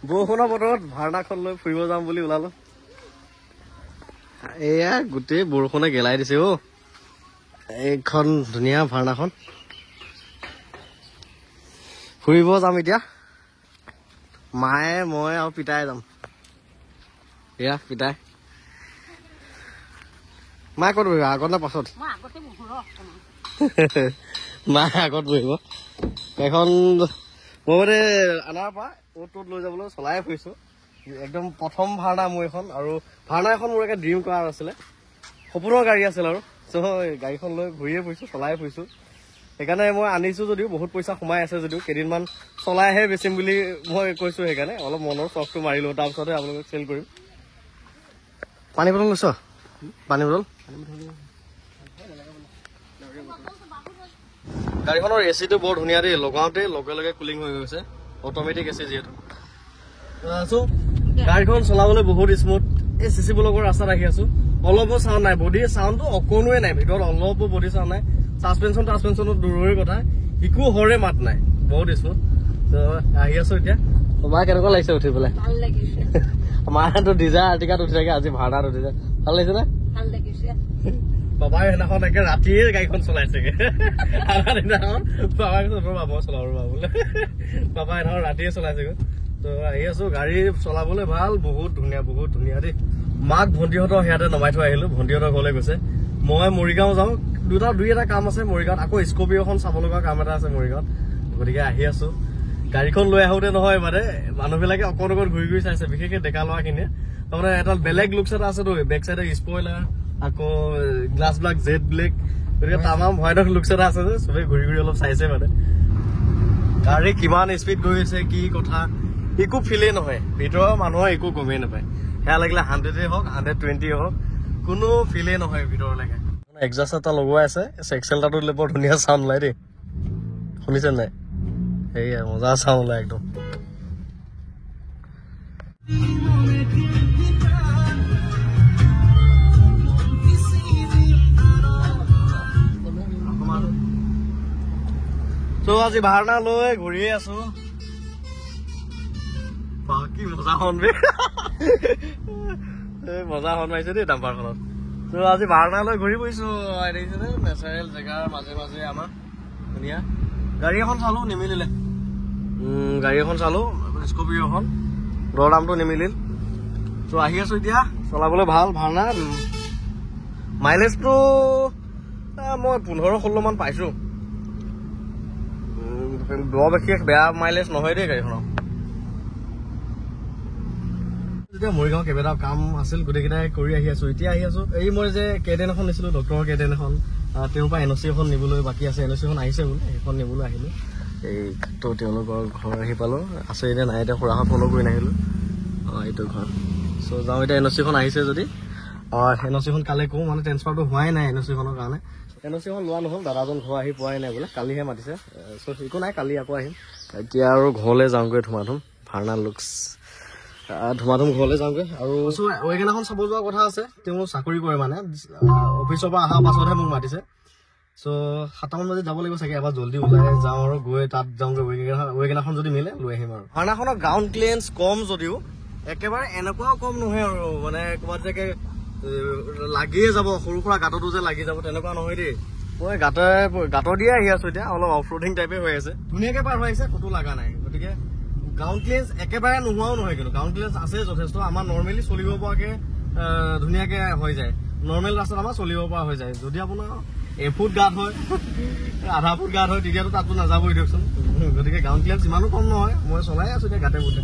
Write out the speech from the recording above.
বৰষুণৰ বতৰত ভাওনাখন লৈ ফুৰিব যাম বুলি ওলালো এয়া গোটেই বৰষুণে গেলাই দিছে অ এইখন ধুনীয়া ভাওনাখন ফুৰিব যাম এতিয়া মায়ে মই আৰু পিতাই যাম এয়া পিতাই মা ক'ত বহিব আগত নে পাছত মায়ে আগত বহিব এখন মই মানে আনাৰ পৰা অ'ত লৈ যাবলৈ চলাই ফুৰিছো একদম প্ৰথম ভাওনা মোৰ এখন আৰু ভাওনা এখন মোৰ একে ড্ৰিম কাৰ আছিলে সপোনৰ গাড়ী আছিল আৰু চ' গাড়ীখন লৈ ঘূৰিয়ে ফুৰিছো চলাই ফুৰিছো সেইকাৰণে মই আনিছো যদিও বহুত পইচা সোমাই আছে যদিও কেইদিনমান চলাইহে বেচিম বুলি মই কৈছো সেইকাৰণে অলপ মনৰ চখটো মাৰিলো তাৰপিছতহে আপোনালোকক চেল কৰিম পানী বটল লৈছ পানী বটল গাড়ীখনৰ এচিটো বৰ ধুনীয়া দেই লগাওঁতে লগে লগে কুলিং হৈ গৈছে অট'মেটিক এচি যিহেতু গাড়ীখন চলাবলৈ বহুত স্মুথ এই চিচি ব্লকৰ ৰাস্তাত আহি আছো অলপো চাউণ্ড নাই বডি চাউণ্ডটো অকণোৱে নাই ভিতৰত অলপো বডি চাউণ্ড নাই ছাছপেনশ্যনৰ দূৰৰে কথা একো হৰে মাত নাই বহুত স্মুথ আহি আছো এতিয়া তোমাৰ কেনেকুৱা লাগিছে উঠি পেলাই ভাল লাগিছে আমাৰতো ডিজাৰ আৰ্টিকাত উঠি থাকে আজি ভাড়াত উঠিছে ভাল লাগিছে নে ভাল লাগিছে বাবাই সেইদিনাখন একে ৰাতিয়ে গাড়ীখন চলাইছেগে আমাৰ দিনাখন বাবাই ৰবা মই চলাও ৰবা বোলে বাবাই সেইদিনাখন ৰাতিয়ে চলাইছেগৈ তো আহি আছো গাড়ী চলাবলৈ ভাল বহুত ধুনীয়া দেই মাক ভণ্টিহঁতৰ সেয়াতে নমাই থৈ আহিলো ভণ্টিহঁতৰ ঘৰলৈ গৈছে মই মৰিগাঁও যাওঁ দুই এটা কাম আছে মৰিগাঁৱত আকৌ স্কপিঅ'খন চাব লগা কাম এটা আছে মৰিগাঁৱত গতিকে আহি আছো গাড়ীখন লৈ আহোতে নহয় মানে মানুহবিলাকে অকণ ঘূৰি চাইছে বিশেষকৈ ডেকা ল'ৰাখিনিয়ে তাৰমানে এটা বেলেগ লুকছ এটা আছেতো বেক চাইডে স্পইলাৰ আকৌ গ্লাছ বিলাক জেড ব্লেক গতিকে তামাম ভয়ানক লুকছ এটা আছে যে চবেই ঘূৰি অলপ চাইছে মানে গাড়ী কিমান স্পীড গৈ আছে কি কথা একো ফিলেই নহয় ভিতৰৰ মানুহৰ একো গমেই নাপায় সেয়া লাগিলে 100 হওক 120 হওক কোনো ফিলেই নহয় ভিতৰলৈকে এক্সাষ্ট এটা লগোৱাই আছে এক্সেলটাটো দিলে বৰ ধুনীয়া চাউণ্ড ওলাই দেই শুনিছে নাই সেয়া মজা চাউণ্ড ওলাই একদম আজি ভাওনা লৈ ঘূৰিয়ে আছো কি মজা হন মজা হন মাৰিছে দেই ডাম্পাৰখনত তো আজি ভাওনা লৈ ঘূৰি ফুৰিছো দেখিছেনে নেচাৰেল জেগাৰ মাজে মাজে আমাৰ ধুনীয়া গাড়ী এখন চালো নিমিলিলে গাড়ী এখন চালো স্কপিঅ'খন দৰ দামটো নিমিলিল তো আহি আছো এতিয়া চলাবলৈ ভাল ভাওনা মাইলেজটো মই 15-16 মান পাইছো বৰ বিশেষ বেয়া মাইলেজ নহয় দেই গাড়ীখনৰ এতিয়া মৰিগাঁও কেইবাটাও কাম আছিল গোটেইকেইটাই কৰি আহি আছো এতিয়া আহি আছো এই মই যে কেডেন এখন নিছিলো ডক্টৰৰ কেডেন এখন তেওঁৰ পৰা NOC এখন নিবলৈ বাকী আছে NOC এখন আহিছে বোলে সেইখন নিবলৈ আহিলো এই তো তেওঁলোকৰ ঘৰ আহি পালো আছে এতিয়া নাই এতিয়া খুৰাহঁত ফ'ল' কৰি নাহিলো এইটো ঘৰ চ' যাওঁ এতিয়া NOC খন আহিছে যদি NOC খন কালি কওঁ মানে ট্ৰেন্সফাৰটো হোৱাই নাই NOC খনৰ কাৰণে NOC খন লোৱা নহ'ল দাদাজন ঘৰ আহি পোৱাই নাই বোলে কালিহে মাতিছে চ' একো নাই কালি আকৌ আহিম এতিয়া আৰু ঘৰলৈ যাওঁগৈ ধুমাধুম ভাওনা লুকছ ধুমাধুম ঘৰলৈ যাওঁগৈ আৰু ৱেগেনাৰখন চাব যোৱা কথা আছে তেওঁ চাকৰি কৰে মানে অফিচৰ পৰা অহাৰ পাছতহে মোক মাতিছে চ' 7টামান বজাত যাব লাগিব চাগে এবাৰ জল্দি ওলাই যাওঁ আৰু গৈ তাত যাওঁগৈ ৱেগেনাৰখন যদি মিলে লৈ আহিম আৰু ভাওনাখনৰ গ্ৰাউণ্ড ক্লিয়াৰেঞ্চ কম যদিও একেবাৰে এনেকুৱাও কম নহয় আৰু মানে ক'ৰবাত যে লাগিয়ে যাব সৰু সুৰা গাঁততো যে লাগি যাব তেনেকুৱা নহয় দেই মই গাঁতৰ দিয়ে আহি আছো এতিয়া অলপ অফ ৰোডিং টাইপে হৈ আছে ধুনীয়াকে পাৰ হৈ আহিছে ক'তো লগা নাই গতিকে গ্ৰাউণ্ড ক্লিয়াৰেঞ্চ একেবাৰে নোহোৱাও নহয় কিন্তু গ্ৰাউণ্ড ক্লিয়াৰেঞ্চ আছে যথেষ্ট আমাৰ নৰ্মেলি চলিব পৰাকে ধুনীয়াকে হৈ যায় নৰ্মেল ৰাস্তাত আমাৰ চলিব পৰা হৈ যায় যদি আপোনাৰ এফুট গাঁত হয় আধা ফুট গাঁত হয় তেতিয়াতো তাতো নাযাবই দিয়কচোন গতিকে গ্ৰাউণ্ড ক্লিয়াৰেঞ্চ ইমানো কম নহয় মই চলাই আছো এতিয়া গাতে বুটে